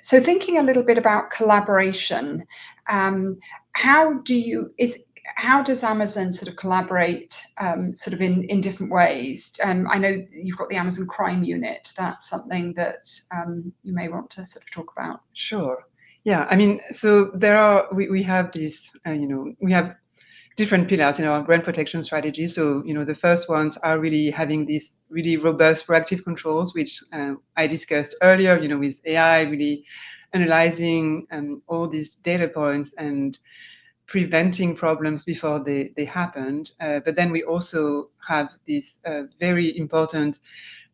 So thinking a little bit about collaboration, um, how do you is how does Amazon sort of collaborate sort of in different ways? I know you've got the Amazon Crime Unit. That's something that you may want to sort of talk about. Sure. Yeah, I mean, so we have these, we have different pillars in our brand protection strategy. So, the first ones are really having these really robust proactive controls, which I discussed earlier, with AI really analyzing all these data points and preventing problems before they happened. But then we also have these very important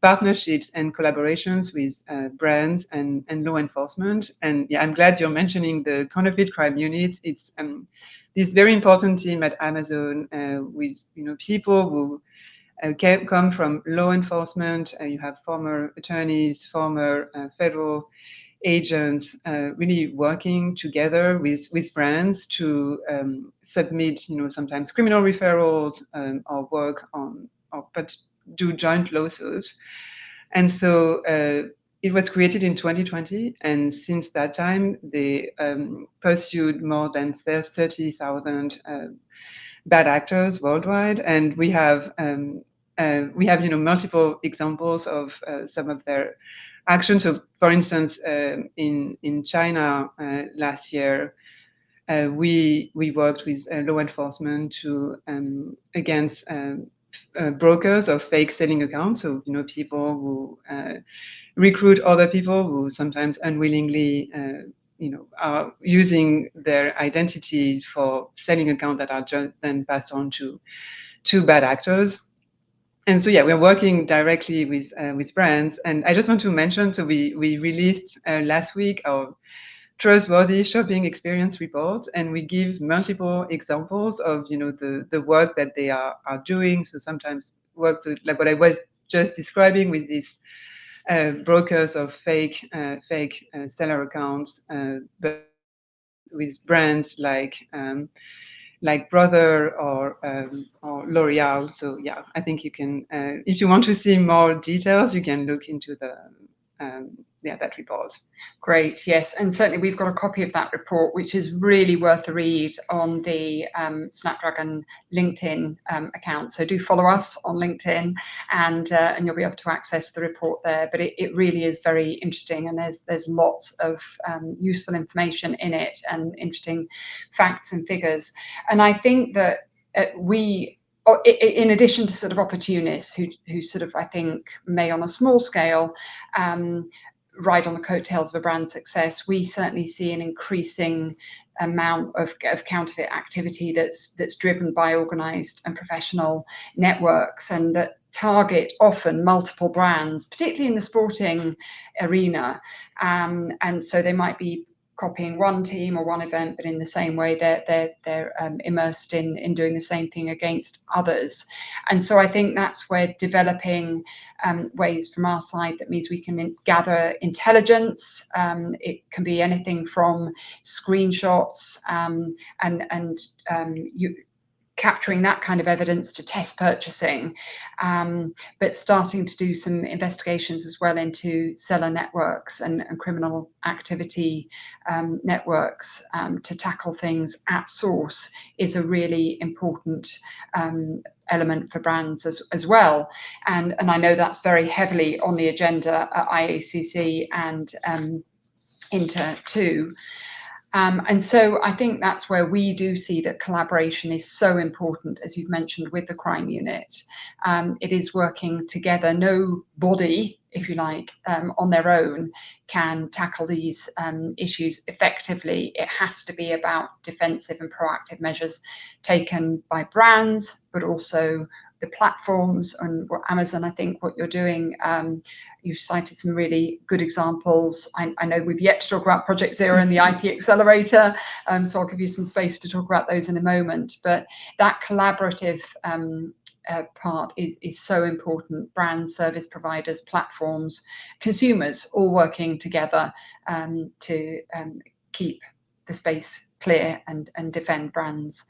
partnerships and collaborations with brands and law enforcement. And yeah, I'm glad you're mentioning the counterfeit crime unit. It's this very important team at Amazon with people who come from law enforcement. You have former attorneys, former federal agents, really working together with brands to submit, sometimes criminal referrals or work on, or but do joint lawsuits. And so it was created in 2020, and since that time, they pursued more than 30,000 bad actors worldwide, and we have multiple examples of some of their actions. So, for instance, in China last year, we worked with law enforcement to against brokers of fake selling accounts. So people who recruit other people who sometimes unwillingly are using their identity for selling accounts that are just then passed on to bad actors. And so, yeah, we're working directly with brands. And I just want to mention, so we released last week our trustworthy shopping experience report, and we give multiple examples of the work that they are doing. So sometimes work, so like what I was just describing with these brokers of fake seller accounts, but with brands like Brother or L'Oreal. So yeah, I think you can, if you want to see more details, you can look into that report. Great, yes, and certainly we've got a copy of that report, which is really worth a read on the SnapDragon LinkedIn account. So do follow us on LinkedIn, and you'll be able to access the report there. But it really is very interesting, and there's lots of useful information in it and interesting facts and figures. And I think that we, in addition to sort of opportunists who sort of, I think, may on a small scale ride on the coattails of a brand success, we certainly see an increasing amount of counterfeit activity that's driven by organized and professional networks, and that target often multiple brands, particularly in the sporting arena. And so they might be copying one team or one event, but in the same way they're immersed in doing the same thing against others. And so I think that's where developing ways from our side that means we can gather intelligence. It can be anything from screenshots and capturing that kind of evidence to test purchasing, but starting to do some investigations as well into seller networks and criminal activity networks to tackle things at source is a really important element for brands as well. And I know that's very heavily on the agenda at IACC and Inter too. And so I think that's where we do see that collaboration is so important, as you've mentioned, with the crime unit. It is working together. No body, if you like, on their own can tackle these issues effectively. It has to be about defensive and proactive measures taken by brands, but also the platforms and Amazon. I think what you're doing, you've cited some really good examples. I know we've yet to talk about Project Zero and the IP Accelerator, so I'll give you some space to talk about those in a moment. But that collaborative part is so important. Brands, service providers, platforms, consumers, all working together to keep the space clear and defend brands.